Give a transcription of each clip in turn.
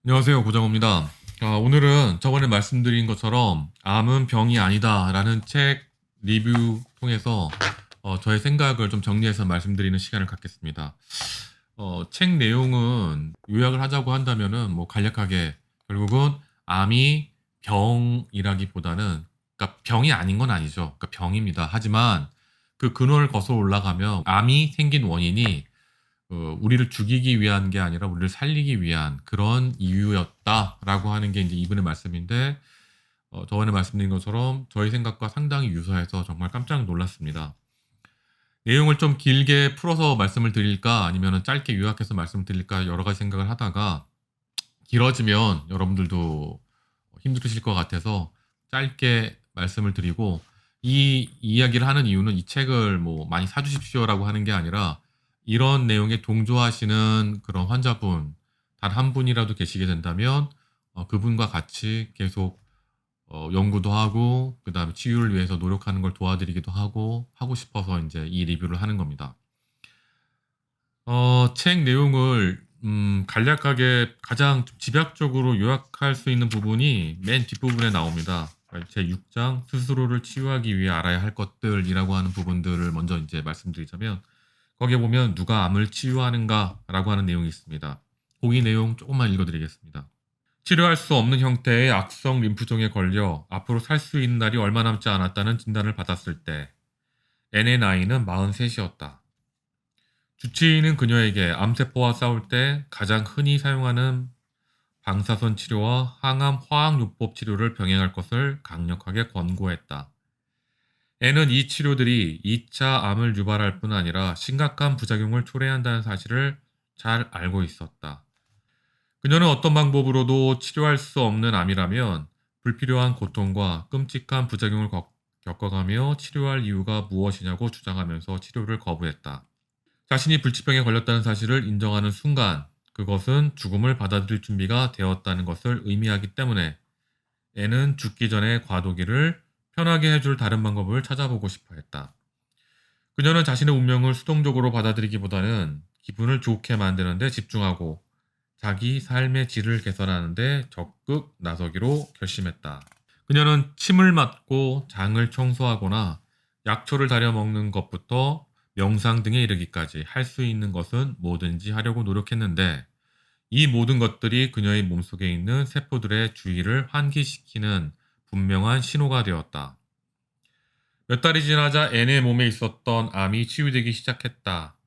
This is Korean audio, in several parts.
안녕하세요, 고정호입니다. 오늘은 저번에 말씀드린 것처럼 암은 병이 아니다라는 책 리뷰 통해서 저의 생각을 좀 정리해서 말씀드리는 시간을 갖겠습니다. 책 내용은 요약을 하자고 한다면은 뭐 간략하게 결국은 암이 병이라기보다는, 그러니까 병이 아닌 건 아니죠. 그러니까 병입니다. 하지만 그 근원을 거슬러 올라가면 암이 생긴 원인이 우리를 죽이기 위한 게 아니라 우리를 살리기 위한 그런 이유였다라고 하는 게 이제 이분의 말씀인데, 저번에 말씀드린 것처럼 저희 생각과 상당히 유사해서 정말 깜짝 놀랐습니다. 내용을 좀 길게 풀어서 말씀을 드릴까 아니면 짧게 요약해서 말씀드릴까 여러 가지 생각을 하다가, 길어지면 여러분들도 힘들으실 것 같아서 짧게 말씀을 드리고, 이 이야기를 하는 이유는 이 책을 뭐 많이 사주십시오라고 하는 게 아니라, 이런 내용에 동조하시는 그런 환자분 단 한 분이라도 계시게 된다면 그분과 같이 계속 연구도 하고 그 다음에 치유를 위해서 노력하는 걸 도와드리기도 하고 싶어서 이제 이 리뷰를 하는 겁니다. 책 내용을 간략하게 가장 집약적으로 요약할 수 있는 부분이 맨 뒷부분에 나옵니다. 제 6장 스스로를 치유하기 위해 알아야 할 것들이라고 하는 부분들을 먼저 이제 말씀드리자면, 거기에 보면 누가 암을 치유하는가라고 하는 내용이 있습니다. 거기 내용 조금만 읽어드리겠습니다. 치료할 수 없는 형태의 악성 림프종에 걸려 앞으로 살 수 있는 날이 얼마 남지 않았다는 진단을 받았을 때 N의 나이는 43이었다. 주치의는 그녀에게 암세포와 싸울 때 가장 흔히 사용하는 방사선 치료와 항암 화학요법 치료를 병행할 것을 강력하게 권고했다. N은 이 치료들이 2차 암을 유발할 뿐 아니라 심각한 부작용을 초래한다는 사실을 잘 알고 있었다. 그녀는 어떤 방법으로도 치료할 수 없는 암이라면 불필요한 고통과 끔찍한 부작용을 겪어가며 치료할 이유가 무엇이냐고 주장하면서 치료를 거부했다. 자신이 불치병에 걸렸다는 사실을 인정하는 순간, 그것은 죽음을 받아들일 준비가 되었다는 것을 의미하기 때문에 애는 죽기 전에 과도기를 편하게 해줄 다른 방법을 찾아보고 싶어 했다. 그녀는 자신의 운명을 수동적으로 받아들이기보다는 기분을 좋게 만드는 데 집중하고 자기 삶의 질을 개선하는 데 적극 나서기로 결심했다. 그녀는 침을 맞고 장을 청소하거나 약초를 다려 먹는 것부터 명상 등에 이르기까지 할 수 있는 것은 뭐든지 하려고 노력했는데, 이 모든 것들이 그녀의 몸속에 있는 세포들의 주의를 환기시키는 분명한 신호가 되었다. 몇 달이 지나자 앤의 몸에 있었던 암이 치유되기 시작했다.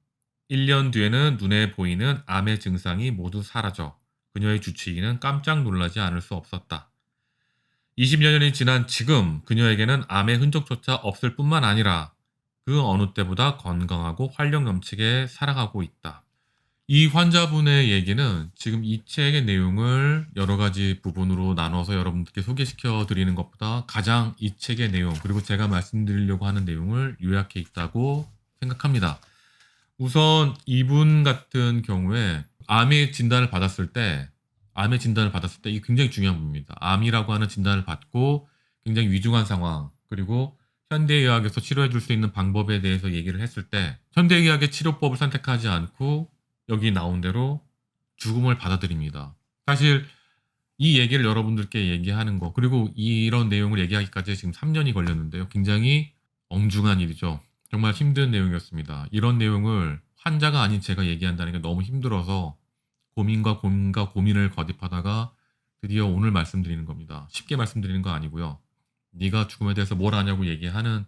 1년 뒤에는 눈에 보이는 암의 증상이 모두 사라져 그녀의 주치의는 깜짝 놀라지 않을 수 없었다. 20여 년이 지난 지금 그녀에게는 암의 흔적조차 없을 뿐만 아니라 그 어느 때보다 건강하고 활력 넘치게 살아가고 있다. 이 환자분의 얘기는 지금 이 책의 내용을 여러 가지 부분으로 나눠서 여러분들께 소개시켜 드리는 것보다 가장 이 책의 내용, 그리고 제가 말씀드리려고 하는 내용을 요약해 있다고 생각합니다. 우선 이분 같은 경우에 암의 진단을 받았을 때 이게 굉장히 중요한 부분입니다. 암이라고 하는 진단을 받고 굉장히 위중한 상황, 그리고 현대의학에서 치료해 줄 수 있는 방법에 대해서 얘기를 했을 때 현대의학의 치료법을 선택하지 않고 여기 나온 대로 죽음을 받아들입니다. 사실 이 얘기를 여러분들께 얘기하는 거, 그리고 이런 내용을 얘기하기까지 지금 3년이 걸렸는데요. 굉장히 엄중한 일이죠. 정말 힘든 내용이었습니다. 이런 내용을 환자가 아닌 제가 얘기한다는 게 너무 힘들어서 고민과 고민을 거듭하다가 드디어 오늘 말씀드리는 겁니다. 쉽게 말씀드리는 거 아니고요. 네가 죽음에 대해서 뭘 아냐고 얘기하는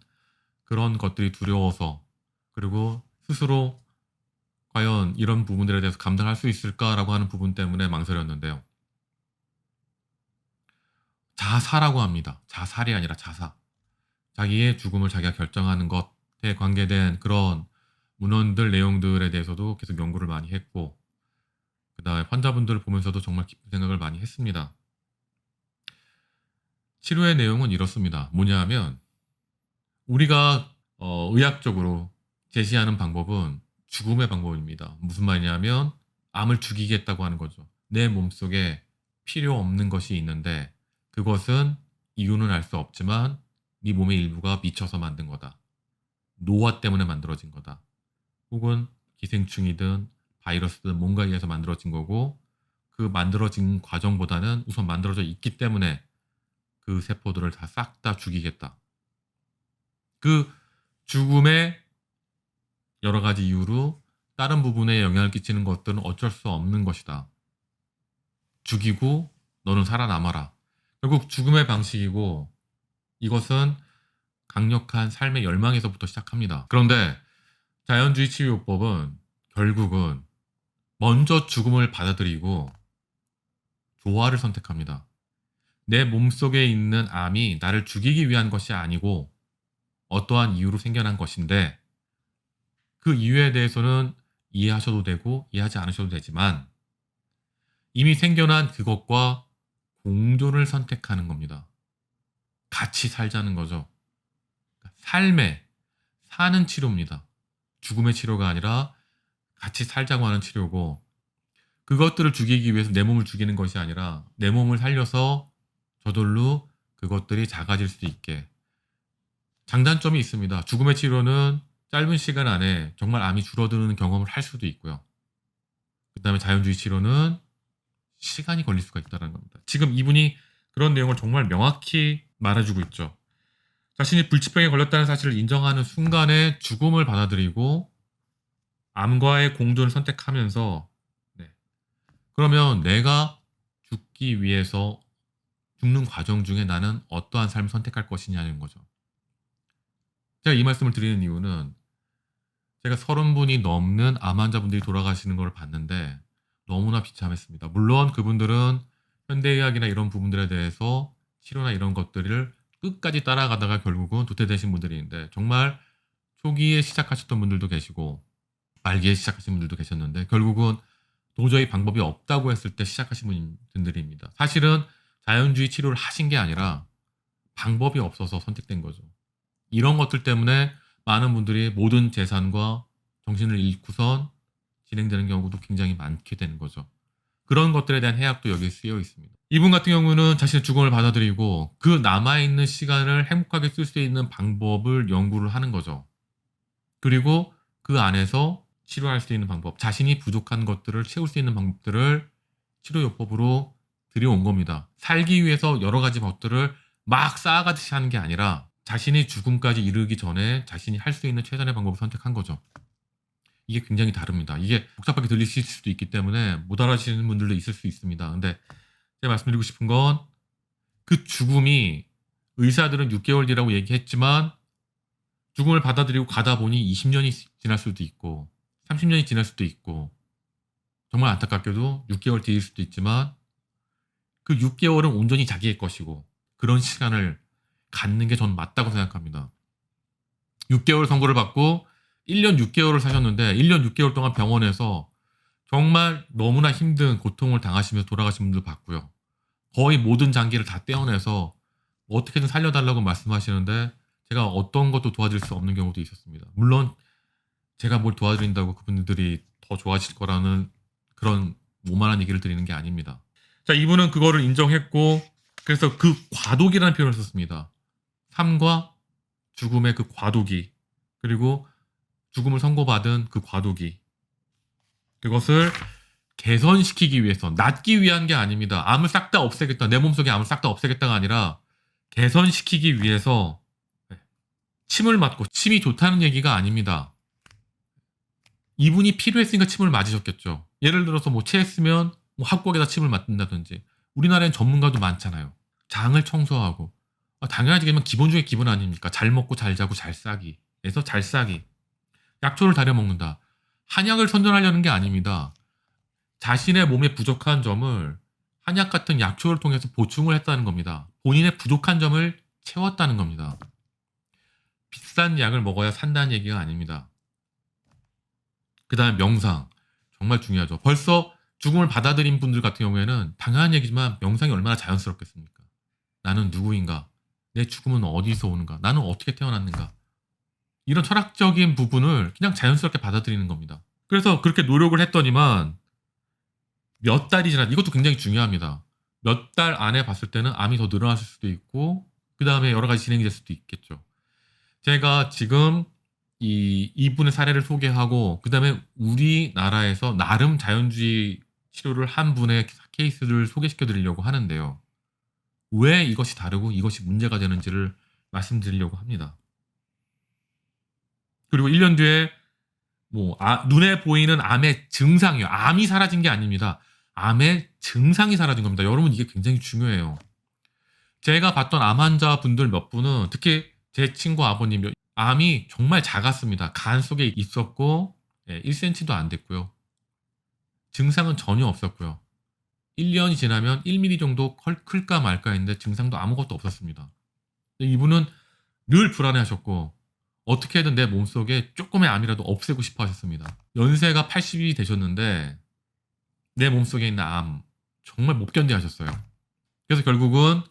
그런 것들이 두려워서, 그리고 스스로 과연 이런 부분들에 대해서 감당할 수 있을까라고 하는 부분 때문에 망설였는데요. 자사라고 합니다. 자살이 아니라 자사. 자기의 죽음을 자기가 결정하는 것에 관계된 그런 문헌들 내용들에 대해서도 계속 연구를 많이 했고, 그 다음에 환자분들을 보면서도 정말 깊은 생각을 많이 했습니다. 치료의 내용은 이렇습니다. 뭐냐 하면, 우리가 의학적으로 제시하는 방법은 죽음의 방법입니다. 무슨 말이냐면 암을 죽이겠다고 하는 거죠. 내 몸속에 필요 없는 것이 있는데 그것은 이유는 알 수 없지만 네 몸의 일부가 미쳐서 만든 거다. 노화 때문에 만들어진 거다. 혹은 기생충이든 바이러스든 뭔가에 의해서 만들어진 거고, 그 만들어진 과정보다는 우선 만들어져 있기 때문에 그 세포들을 다 싹 다 죽이겠다. 그 죽음의 여러 가지 이유로 다른 부분에 영향을 끼치는 것들은 어쩔 수 없는 것이다. 죽이고 너는 살아남아라. 결국 죽음의 방식이고 이것은 강력한 삶의 열망에서부터 시작합니다. 그런데 자연주의 치유요법은 결국은 먼저 죽음을 받아들이고 조화를 선택합니다. 내 몸속에 있는 암이 나를 죽이기 위한 것이 아니고 어떠한 이유로 생겨난 것인데 그 이유에 대해서는 이해하셔도 되고 이해하지 않으셔도 되지만 이미 생겨난 그것과 공존을 선택하는 겁니다. 같이 살자는 거죠. 삶의 사는 치료입니다. 죽음의 치료가 아니라 같이 살자고 하는 치료고 그것들을 죽이기 위해서 내 몸을 죽이는 것이 아니라 내 몸을 살려서 저절로 그것들이 작아질 수 있게 장단점이 있습니다. 죽음의 치료는 짧은 시간 안에 정말 암이 줄어드는 경험을 할 수도 있고요. 그 다음에 자연주의 치료는 시간이 걸릴 수가 있다는 겁니다. 지금 이분이 그런 내용을 정말 명확히 말해주고 있죠. 자신이 불치병에 걸렸다는 사실을 인정하는 순간에 죽음을 받아들이고 암과의 공존을 선택하면서 네. 그러면 내가 죽기 위해서 죽는 과정 중에 나는 어떠한 삶을 선택할 것이냐는 거죠. 제가 이 말씀을 드리는 이유는 제가 30분이 넘는 암 환자분들이 돌아가시는 걸 봤는데 너무나 비참했습니다. 물론 그분들은 현대의학이나 이런 부분들에 대해서 치료나 이런 것들을 끝까지 따라가다가 결국은 도태되신 분들인데 정말 초기에 시작하셨던 분들도 계시고 말기에 시작하신 분들도 계셨는데 결국은 도저히 방법이 없다고 했을 때 시작하신 분들입니다. 사실은 자연주의 치료를 하신 게 아니라 방법이 없어서 선택된 거죠. 이런 것들 때문에 많은 분들이 모든 재산과 정신을 잃고선 진행되는 경우도 굉장히 많게 되는 거죠. 그런 것들에 대한 해약도 여기에 쓰여 있습니다. 이분 같은 경우는 자신의 죽음을 받아들이고 그 남아있는 시간을 행복하게 쓸 수 있는 방법을 연구를 하는 거죠. 그리고 그 안에서 치료할 수 있는 방법, 자신이 부족한 것들을 채울 수 있는 방법들을 치료요법으로 들여온 겁니다. 살기 위해서 여러 가지 것들을 막 쌓아가듯이 하는 게 아니라 자신이 죽음까지 이르기 전에 자신이 할 수 있는 최선의 방법을 선택한 거죠. 이게 굉장히 다릅니다. 이게 복잡하게 들리실 수도 있기 때문에 못 알아주시는 분들도 있을 수 있습니다. 근데 제가 말씀드리고 싶은 건 그 죽음이 의사들은 6개월 뒤라고 얘기했지만 죽음을 받아들이고 가다 보니 20년이 지날 수도 있고 30년이 지날 수도 있고 정말 안타깝게도 6개월 뒤일 수도 있지만 그 6개월은 온전히 자기의 것이고 그런 시간을 갖는 게 전 맞다고 생각합니다. 6개월 선고를 받고 1년 6개월을 사셨는데 1년 6개월 동안 병원에서 정말 너무나 힘든 고통을 당하시면서 돌아가신 분들 봤고요. 거의 모든 장기를 다 떼어내서 어떻게든 살려달라고 말씀하시는데 제가 어떤 것도 도와드릴 수 없는 경우도 있었습니다. 물론 제가 뭘 도와드린다고 그분들이 더 좋아질 거라는 그런 오만한 얘기를 드리는 게 아닙니다. 자, 이분은 그거를 인정했고 그래서 그 과도기라는 표현을 썼습니다. 삶과 죽음의 그 과도기 그리고 죽음을 선고받은 그 과도기 그것을 개선시키기 위해서 낫기 위한 게 아닙니다. 암을 싹 다 없애겠다. 내 몸속에 암을 싹 다 없애겠다가 아니라 개선시키기 위해서 침을 맞고 침이 좋다는 얘기가 아닙니다. 이분이 필요했으니까 침을 맞으셨겠죠. 예를 들어서 뭐 체했으면 뭐 합곡에다 침을 맞는다든지 우리나라엔 전문가도 많잖아요. 장을 청소하고 당연하지 기본 중에 기본 아닙니까? 잘 먹고 잘 자고 잘 싸기 에서 잘 싸기 약초를 다려 먹는다. 한약을 선전하려는 게 아닙니다. 자신의 몸에 부족한 점을 한약 같은 약초를 통해서 보충을 했다는 겁니다. 본인의 부족한 점을 채웠다는 겁니다. 비싼 약을 먹어야 산다는 얘기가 아닙니다. 그 다음에 명상. 정말 중요하죠. 벌써 죽음을 받아들인 분들 같은 경우에는 당연한 얘기지만 명상이 얼마나 자연스럽겠습니까? 나는 누구인가? 내 죽음은 어디서 오는가? 나는 어떻게 태어났는가? 이런 철학적인 부분을 그냥 자연스럽게 받아들이는 겁니다. 그래서 그렇게 노력을 했더니만 몇 달이 지나 이것도 굉장히 중요합니다. 몇 달 안에 봤을 때는 암이 더 늘어났을 수도 있고 그 다음에 여러 가지 진행이 될 수도 있겠죠. 제가 지금 이분의 사례를 소개하고 그 다음에 우리나라에서 나름 자연주의 치료를 한 분의 케이스를 소개시켜 드리려고 하는데요. 왜 이것이 다르고 이것이 문제가 되는지를 말씀드리려고 합니다. 그리고 1년 뒤에 눈에 보이는 암의 증상이요. 암이 사라진 게 아닙니다. 암의 증상이 사라진 겁니다. 여러분 이게 굉장히 중요해요. 제가 봤던 암 환자분들 몇 분은 특히 제 친구 아버님 암이 정말 작았습니다. 간 속에 있었고 1cm도 안 됐고요. 증상은 전혀 없었고요. 1년이 지나면 1mm 정도 클까 말까 했는데 증상도 아무것도 없었습니다. 이분은 늘 불안해하셨고 어떻게든 내 몸속에 조금의 암이라도 없애고 싶어 하셨습니다. 연세가 80이 되셨는데 내 몸속에 있는 암 정말 못 견뎌 하셨어요. 그래서 결국은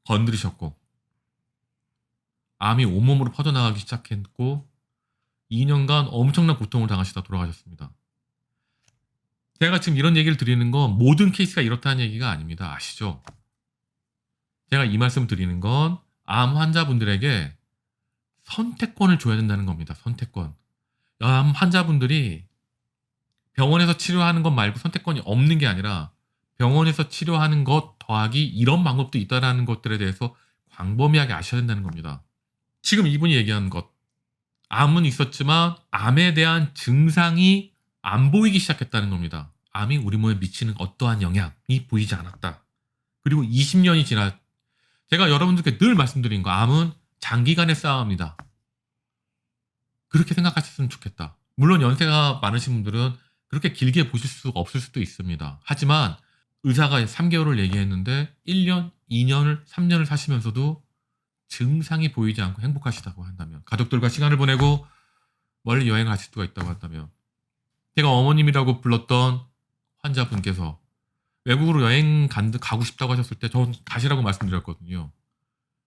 건드리셨고 암이 온몸으로 퍼져나가기 시작했고 2년간 엄청난 고통을 당하시다 돌아가셨습니다. 제가 지금 이런 얘기를 드리는 건 모든 케이스가 이렇다는 얘기가 아닙니다. 아시죠? 제가 이 말씀을 드리는 건 암 환자분들에게 선택권을 줘야 된다는 겁니다. 선택권. 암 환자분들이 병원에서 치료하는 것 말고 선택권이 없는 게 아니라 병원에서 치료하는 것 더하기 이런 방법도 있다는 것들에 대해서 광범위하게 아셔야 된다는 겁니다. 지금 이분이 얘기한 것, 암은 있었지만 암에 대한 증상이 안 보이기 시작했다는 겁니다. 암이 우리 몸에 미치는 어떠한 영향이 보이지 않았다. 그리고 20년이 지나 제가 여러분들께 늘 말씀드린 거 암은 장기간의 싸움이다. 그렇게 생각하셨으면 좋겠다. 물론 연세가 많으신 분들은 그렇게 길게 보실 수가 없을 수도 있습니다. 하지만 의사가 3개월을 얘기했는데 1년, 2년을, 3년을 사시면서도 증상이 보이지 않고 행복하시다고 한다면 가족들과 시간을 보내고 멀리 여행을 하실 수가 있다고 한다면 제가 어머님이라고 불렀던 환자분께서 외국으로 여행 가고 싶다고 하셨을 때 전 가시라고 말씀드렸거든요.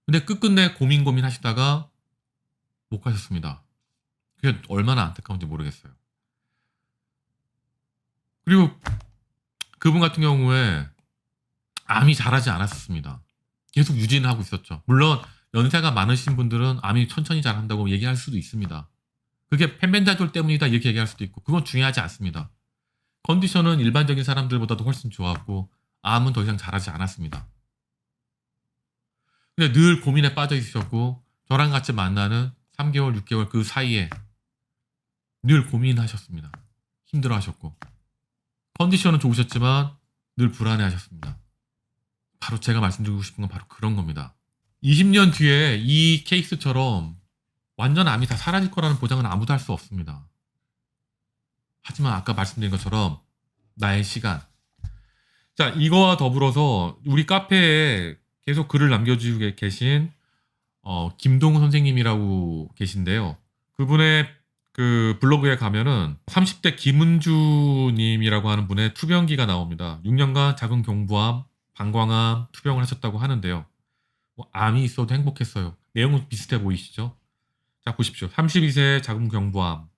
근데 끝끝내 고민 하시다가 못 가셨습니다. 그게 얼마나 안타까운지 모르겠어요. 그리고 그분 같은 경우에 암이 자라지 않았습니다. 계속 유지는 하고 있었죠. 물론 연세가 많으신 분들은 암이 천천히 자란다고 얘기할 수도 있습니다. 그게 펜벤다졸 때문이다 이렇게 얘기할 수도 있고 그건 중요하지 않습니다. 컨디션은 일반적인 사람들보다도 훨씬 좋았고 암은 더 이상 자라지 않았습니다. 근데 늘 고민에 빠져 있으셨고 저랑 같이 만나는 3개월, 6개월 그 사이에 늘 고민하셨습니다. 힘들어하셨고 컨디션은 좋으셨지만 늘 불안해하셨습니다. 바로 제가 말씀드리고 싶은 건 바로 그런 겁니다. 20년 뒤에 이 케이스처럼 완전 암이 다 사라질 거라는 보장은 아무도 할 수 없습니다. 하지만 아까 말씀드린 것처럼 나의 시간. 자, 이거와 더불어서 우리 카페에 계속 글을 남겨주고 계신 김동우 선생님이라고 계신데요. 그분의 그 블로그에 가면은 30대 김은주님이라고 하는 분의 투병기가 나옵니다. 6년간 작은 경부암, 방광암 투병을 하셨다고 하는데요. 암이 있어도 행복했어요. 내용은 비슷해 보이시죠? 자, 보십시오. 32세 작은 경부암.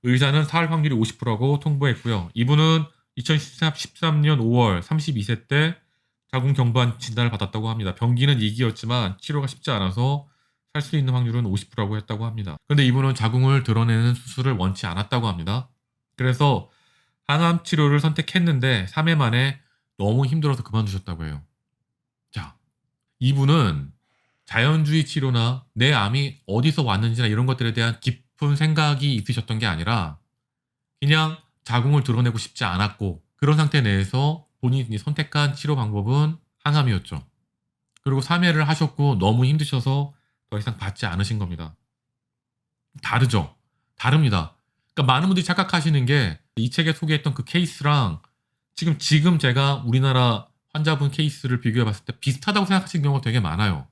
의사는 살 확률이 50%라고 통보했고요. 이분은 2013년 5월 32세 때 자궁 경부암 진단을 받았다고 합니다. 병기는 2기였지만 치료가 쉽지 않아서 살 수 있는 확률은 50%라고 했다고 합니다. 그런데 이분은 자궁을 드러내는 수술을 원치 않았다고 합니다. 그래서 항암 치료를 선택했는데 3회 만에 너무 힘들어서 그만두셨다고 해요. 자, 이분은 자연주의 치료나 내 암이 어디서 왔는지나 이런 것들에 대한 깊은 생각이 있으셨던 게 아니라 그냥 자궁을 드러내고 싶지 않았고 그런 상태 내에서 본인이 선택한 치료 방법은 항암이었죠. 그리고 3회를 하셨고 너무 힘드셔서 더 이상 받지 않으신 겁니다. 다르죠? 다릅니다. 그러니까 많은 분들이 착각하시는 게 이 책에 소개했던 그 케이스랑 지금 제가 우리나라 환자분 케이스를 비교해 봤을 때 비슷하다고 생각하시는 경우가 되게 많아요.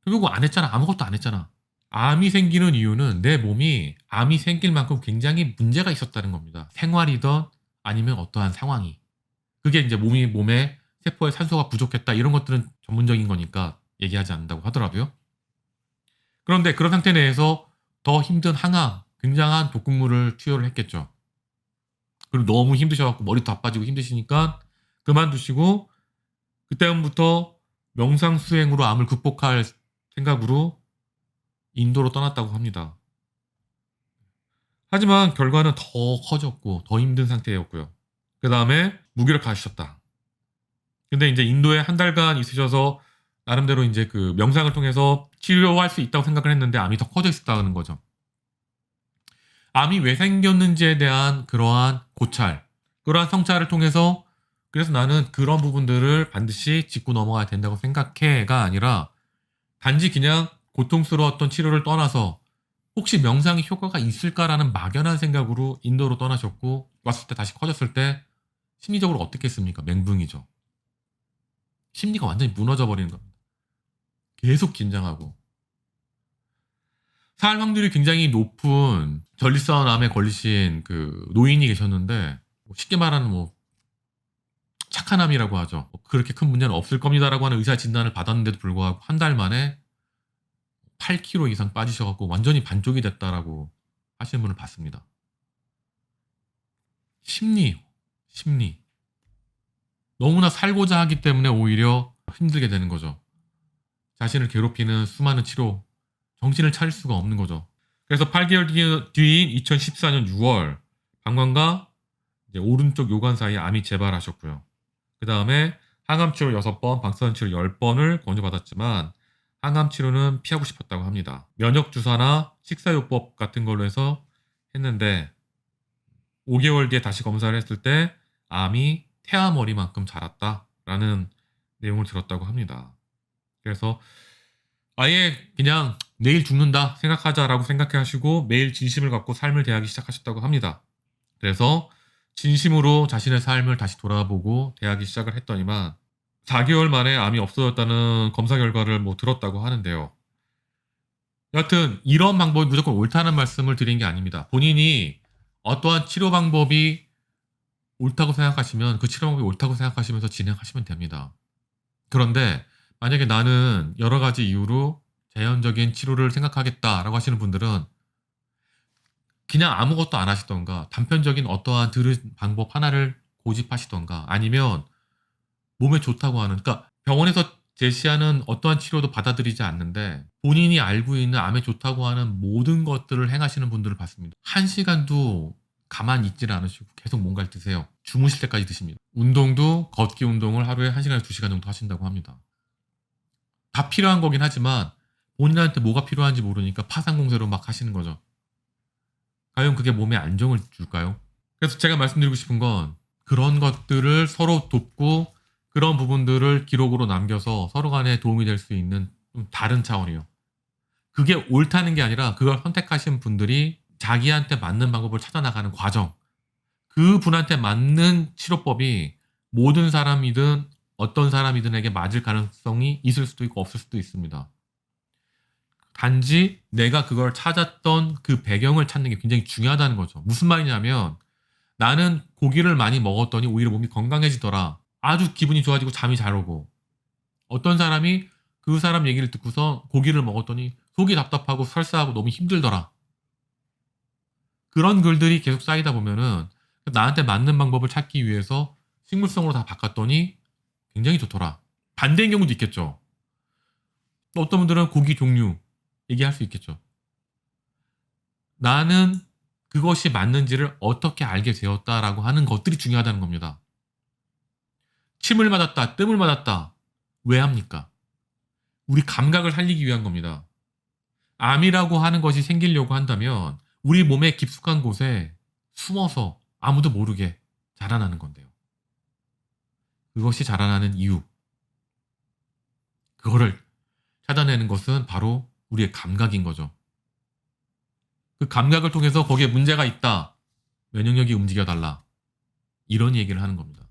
결국 안 했잖아. 아무것도 안 했잖아. 암이 생기는 이유는 내 몸이 암이 생길 만큼 굉장히 문제가 있었다는 겁니다. 생활이든 아니면 어떠한 상황이. 그게 이제 몸에 세포에 산소가 부족했다 이런 것들은 전문적인 거니까 얘기하지 않는다고 하더라도요. 그런데 그런 상태 내에서 더 힘든 항암, 굉장한 독극물을 투여를 했겠죠. 그리고 너무 힘드셔갖고 머리도 다 빠지고 힘드시니까 그만두시고 그때부터 명상 수행으로 암을 극복할 생각으로 인도로 떠났다고 합니다. 하지만 결과는 더 커졌고 더 힘든 상태였고요. 그 다음에 무기력하셨다. 근데 이제 인도에 한 달간 있으셔서 나름대로 이제 그 명상을 통해서 치료할 수 있다고 생각을 했는데 암이 더 커져 있었다는 거죠. 암이 왜 생겼는지에 대한 그러한 고찰, 그러한 성찰을 통해서 그래서 나는 그런 부분들을 반드시 짚고 넘어가야 된다고 생각해가 아니라 단지 그냥 고통스러웠던 치료를 떠나서 혹시 명상이 효과가 있을까라는 막연한 생각으로 인도로 떠나셨고 왔을 때 다시 커졌을 때 심리적으로 어떻게 했습니까? 멘붕이죠. 심리가 완전히 무너져 버리는 겁니다. 계속 긴장하고 살 확률이 굉장히 높은 전립선암에 걸리신 그 노인이 계셨는데 쉽게 말하는 뭐 착한 암이라고 하죠. 그렇게 큰 문제는 없을 겁니다라고 하는 의사 진단을 받았는데도 불구하고 한 달 만에 8kg 이상 빠지셔갖고 완전히 반쪽이 됐다라고 하시는 분을 봤습니다. 심리. 너무나 살고자 하기 때문에 오히려 힘들게 되는 거죠. 자신을 괴롭히는 수많은 치료, 정신을 차릴 수가 없는 거죠. 그래서 8개월 뒤인 2014년 6월 방광과 이제 오른쪽 요관 사이에 암이 재발하셨고요. 그 다음에 항암 치료 6번, 방사선 치료 10번을 권유받았지만 항암 치료는 피하고 싶었다고 합니다. 면역 주사나 식사요법 같은 걸로 해서 했는데 5개월 뒤에 다시 검사를 했을 때 암이 태아머리만큼 자랐다라는 내용을 들었다고 합니다. 그래서 아예 그냥 내일 죽는다 생각하자라고 생각하시고 매일 진심을 갖고 삶을 대하기 시작하셨다고 합니다. 그래서 진심으로 자신의 삶을 다시 돌아보고 대하기 시작을 했더니만 4개월 만에 암이 없어졌다는 검사 결과를 뭐 들었다고 하는데요. 여하튼 이런 방법이 무조건 옳다는 말씀을 드린 게 아닙니다. 본인이 어떠한 치료 방법이 옳다고 생각하시면 그 치료 방법이 옳다고 생각하시면서 진행하시면 됩니다. 그런데 만약에 나는 여러 가지 이유로 자연적인 치료를 생각하겠다라고 하시는 분들은 그냥 아무것도 안 하시던가 단편적인 어떠한 들은 방법 하나를 고집하시던가 아니면 몸에 좋다고 하는 그러니까 병원에서 제시하는 어떠한 치료도 받아들이지 않는데 본인이 알고 있는 암에 좋다고 하는 모든 것들을 행하시는 분들을 봤습니다. 1시간도 가만히 있지를 않으시고 계속 뭔가를 드세요. 주무실 때까지 드십니다. 운동도 걷기 운동을 하루에 1시간에서 2시간 정도 하신다고 합니다. 다 필요한 거긴 하지만 본인한테 뭐가 필요한지 모르니까 파상공세로 막 하시는 거죠. 과연 그게 몸에 안정을 줄까요? 그래서 제가 말씀드리고 싶은 건 그런 것들을 서로 돕고 그런 부분들을 기록으로 남겨서 서로 간에 도움이 될 수 있는 좀 다른 차원이에요. 그게 옳다는 게 아니라 그걸 선택하신 분들이 자기한테 맞는 방법을 찾아나가는 과정. 그 분한테 맞는 치료법이 모든 사람이든 어떤 사람이든에게 맞을 가능성이 있을 수도 있고 없을 수도 있습니다. 단지 내가 그걸 찾았던 그 배경을 찾는 게 굉장히 중요하다는 거죠. 무슨 말이냐면 나는 고기를 많이 먹었더니 오히려 몸이 건강해지더라. 아주 기분이 좋아지고 잠이 잘 오고 어떤 사람이 그 사람 얘기를 듣고서 고기를 먹었더니 속이 답답하고 설사하고 너무 힘들더라. 그런 글들이 계속 쌓이다 보면은 나한테 맞는 방법을 찾기 위해서 식물성으로 다 바꿨더니 굉장히 좋더라. 반대인 경우도 있겠죠. 어떤 분들은 고기 종류 얘기할 수 있겠죠. 나는 그것이 맞는지를 어떻게 알게 되었다라고 하는 것들이 중요하다는 겁니다. 침을 맞았다, 뜸을 맞았다. 왜 합니까? 우리 감각을 살리기 위한 겁니다. 암이라고 하는 것이 생기려고 한다면 우리 몸의 깊숙한 곳에 숨어서 아무도 모르게 자라나는 건데요. 그것이 자라나는 이유. 그거를 찾아내는 것은 바로 우리의 감각인 거죠. 그 감각을 통해서 거기에 문제가 있다. 면역력이 움직여달라. 이런 얘기를 하는 겁니다.